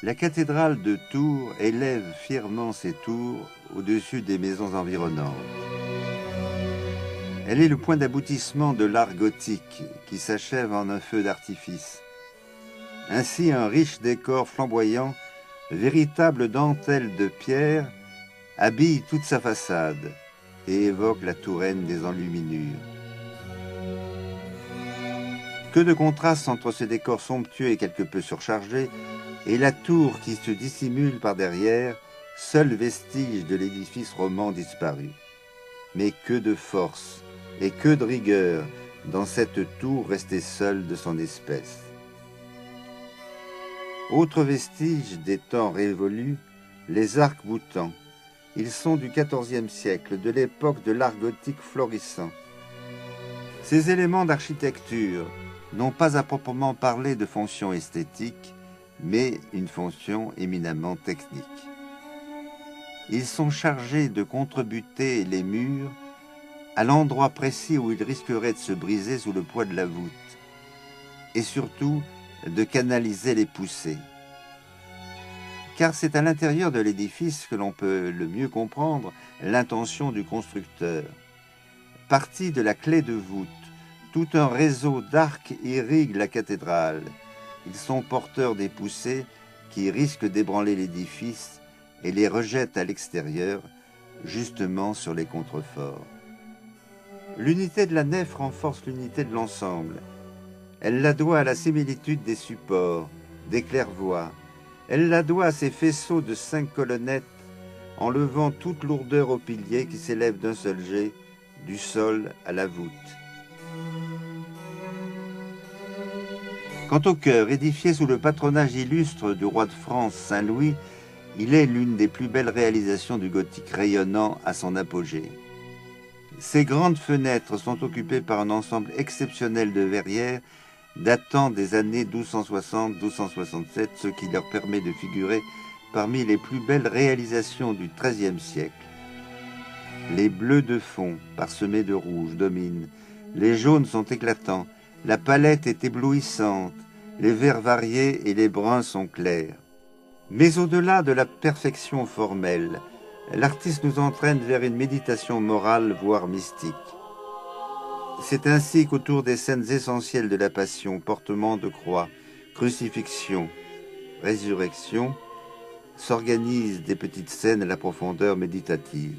La cathédrale de Tours élève fièrement ses tours au-dessus des maisons environnantes. Elle est le point d'aboutissement de l'art gothique qui s'achève en un feu d'artifice. Ainsi, un riche décor flamboyant, véritable dentelle de pierre, habille toute sa façade et évoque la touraine des enluminures. Que de contrastes entre ce décor somptueux et quelque peu surchargé et la tour qui se dissimule par derrière, seul vestige de l'édifice roman disparu. Mais que de force et que de rigueur dans cette tour restée seule de son espèce. Autre vestige des temps révolus, les arcs-boutants. Ils sont du XIVe siècle, de l'époque de l'art gothique florissant. Ces éléments d'architecture n'ont pas à proprement parler de fonction esthétique, mais une fonction éminemment technique. Ils sont chargés de contrebuter les murs à l'endroit précis où ils risqueraient de se briser sous le poids de la voûte, et surtout de canaliser les poussées. Car c'est à l'intérieur de l'édifice que l'on peut le mieux comprendre l'intention du constructeur. Parti de la clé de voûte, tout un réseau d'arcs irrigue la cathédrale. Ils sont porteurs des poussées qui risquent d'ébranler l'édifice et les rejettent à l'extérieur, justement sur les contreforts. L'unité de la nef renforce l'unité de l'ensemble. Elle la doit à la similitude des supports, des claire-voies. Elle la doit à ses faisceaux de 5 colonnettes, enlevant toute lourdeur aux piliers qui s'élèvent d'un seul jet, du sol à la voûte. Quant au chœur, édifié sous le patronage illustre du roi de France Saint-Louis, il est l'une des plus belles réalisations du gothique rayonnant à son apogée. Ces grandes fenêtres sont occupées par un ensemble exceptionnel de verrières datant des années 1260-1267, ce qui leur permet de figurer parmi les plus belles réalisations du XIIIe siècle. Les bleus de fond, parsemés de rouge, dominent. Les jaunes sont éclatants. La palette est éblouissante. Les verts variés et les bruns sont clairs. Mais au-delà de la perfection formelle, l'artiste nous entraîne vers une méditation morale, voire mystique. C'est ainsi qu'autour des scènes essentielles de la Passion, portement de croix, crucifixion, résurrection, s'organisent des petites scènes à la profondeur méditative.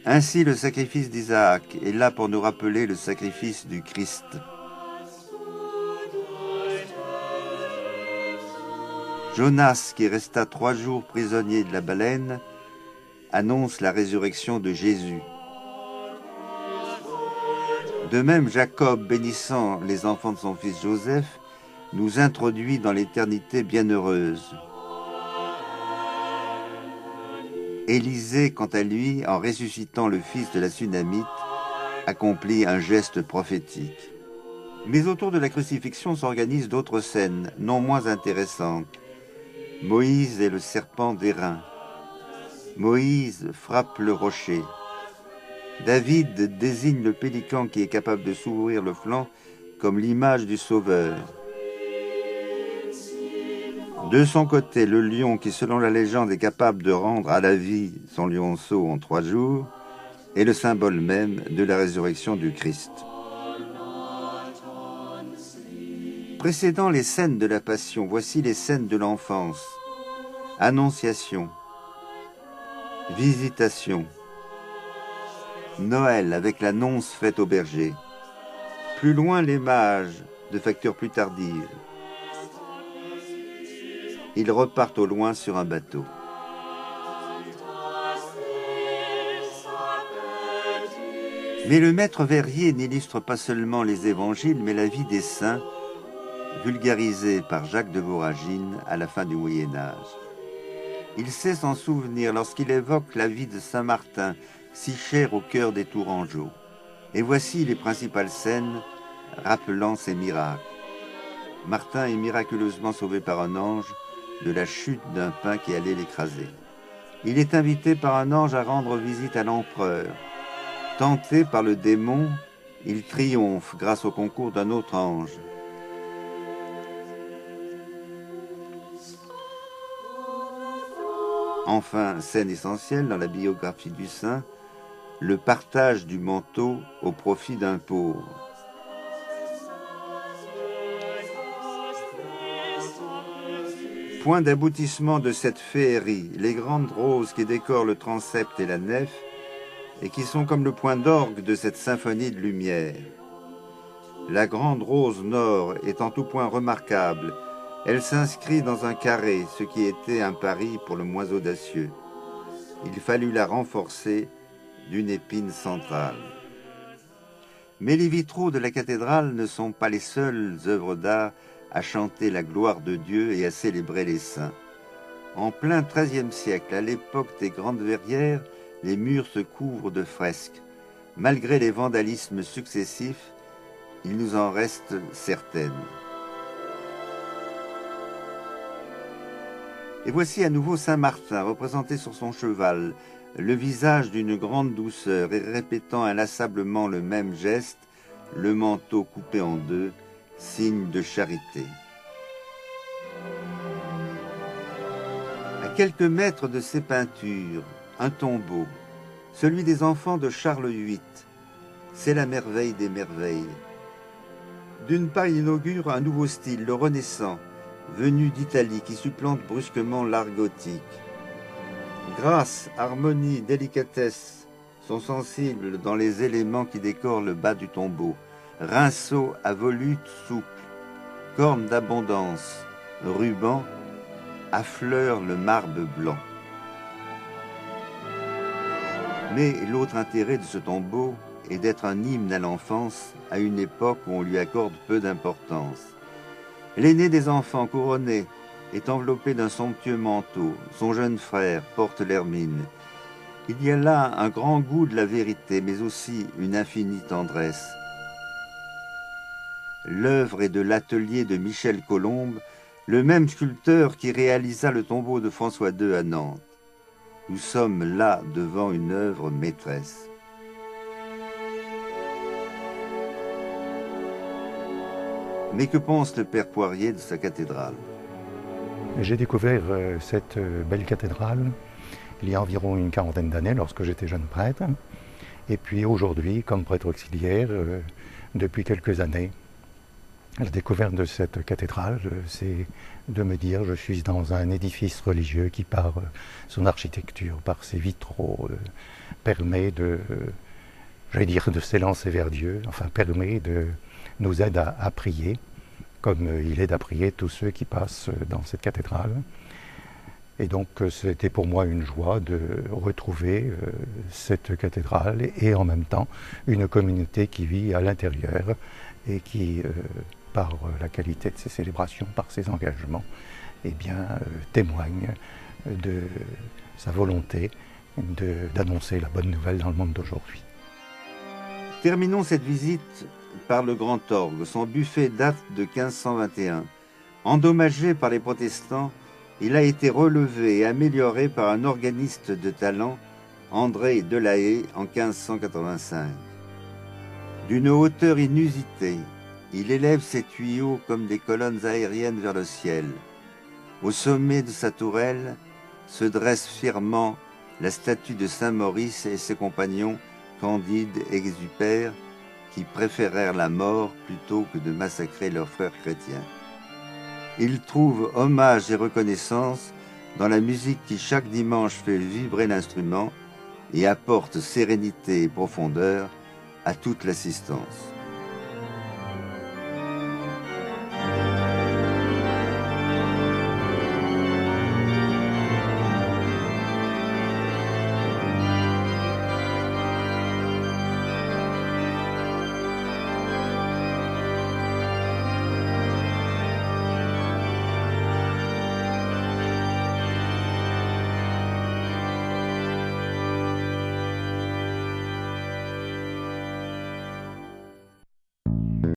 Ainsi, le sacrifice d'Isaac est là pour nous rappeler le sacrifice du Christ. Jonas, qui resta 3 jours prisonnier de la baleine, annonce la résurrection de Jésus. De même, Jacob, bénissant les enfants de son fils Joseph, nous introduit dans l'éternité bienheureuse. Élisée, quant à lui, en ressuscitant le fils de la Sunamite, accomplit un geste prophétique. Mais autour de la crucifixion s'organisent d'autres scènes, non moins intéressantes. Moïse et le serpent d'airain. Moïse frappe le rocher. David désigne le pélican qui est capable de s'ouvrir le flanc comme l'image du Sauveur. De son côté, le lion qui, selon la légende, est capable de rendre à la vie son lionceau en 3 jours, est le symbole même de la résurrection du Christ. Précédant les scènes de la Passion, voici les scènes de l'enfance. Annonciation, visitation, Noël avec l'annonce faite au berger. Plus loin, les mages, de facture plus tardive. Ils repartent au loin sur un bateau. Mais le maître verrier n'illustre pas seulement les évangiles, mais la vie des saints, vulgarisée par Jacques de Voragine à la fin du Moyen-Âge. Il sait s'en souvenir lorsqu'il évoque la vie de Saint Martin, si cher au cœur des Tourangeaux. Et voici les principales scènes rappelant ces miracles. Martin est miraculeusement sauvé par un ange de la chute d'un pain qui allait l'écraser. Il est invité par un ange à rendre visite à l'empereur. Tenté par le démon, il triomphe grâce au concours d'un autre ange. Enfin, scène essentielle dans la biographie du saint, le partage du manteau au profit d'un pauvre. Point d'aboutissement de cette féerie, les grandes roses qui décorent le transept et la nef, et qui sont comme le point d'orgue de cette symphonie de lumière. La grande rose nord est en tout point remarquable. Elle s'inscrit dans un carré, ce qui était un pari pour le moins audacieux. Il fallut la renforcer d'une épine centrale. Mais les vitraux de la cathédrale ne sont pas les seules œuvres d'art à chanter la gloire de Dieu et à célébrer les saints. En plein XIIIe siècle, à l'époque des Grandes Verrières, les murs se couvrent de fresques. Malgré les vandalismes successifs, il nous en reste certaines. Et voici à nouveau Saint Martin, représenté sur son cheval, le visage d'une grande douceur et répétant inlassablement le même geste, le manteau coupé en deux, signe de charité. À quelques mètres de ces peintures, un tombeau, celui des enfants de Charles VIII. C'est la merveille des merveilles. D'une part, il inaugure un nouveau style, le Renaissant, venu d'Italie, qui supplante brusquement l'art gothique. Grâce, harmonie, délicatesse sont sensibles dans les éléments qui décorent le bas du tombeau. Rinceaux à volutes souples, cornes d'abondance, rubans affleurent le marbre blanc. Mais l'autre intérêt de ce tombeau est d'être un hymne à l'enfance à une époque où on lui accorde peu d'importance. L'aîné des enfants couronné est enveloppé d'un somptueux manteau. Son jeune frère porte l'hermine. Il y a là un grand goût de la vérité, mais aussi une infinie tendresse. L'œuvre est de l'atelier de Michel Colombe, le même sculpteur qui réalisa le tombeau de François II à Nantes. Nous sommes là devant une œuvre maîtresse. Mais que pense le père Poirier de sa cathédrale? J'ai découvert cette belle cathédrale il y a environ une quarantaine d'années lorsque j'étais jeune prêtre. Et puis aujourd'hui, comme prêtre auxiliaire, depuis quelques années, la découverte de cette cathédrale, c'est de me dire je suis dans un édifice religieux qui, par son architecture, par ses vitraux, permet de, de s'élancer vers Dieu, enfin permet de nous aide à prier, comme il aide à prier tous ceux qui passent dans cette cathédrale. Et donc c'était pour moi une joie de retrouver cette cathédrale et en même temps une communauté qui vit à l'intérieur et qui, par la qualité de ses célébrations, par ses engagements, eh bien, témoigne de sa volonté d'annoncer la bonne nouvelle dans le monde d'aujourd'hui. Terminons cette visite par le grand orgue. Son buffet date de 1521. Endommagé par les protestants, il a été relevé et amélioré par un organiste de talent, André Delahaye, en 1585. D'une hauteur inusitée, il élève ses tuyaux comme des colonnes aériennes vers le ciel. Au sommet de sa tourelle se dresse fièrement la statue de saint Maurice et ses compagnons Candide et Exupère, qui préférèrent la mort plutôt que de massacrer leurs frères chrétiens. Ils trouvent hommage et reconnaissance dans la musique qui chaque dimanche fait vibrer l'instrument et apporte sérénité et profondeur à toute l'assistance.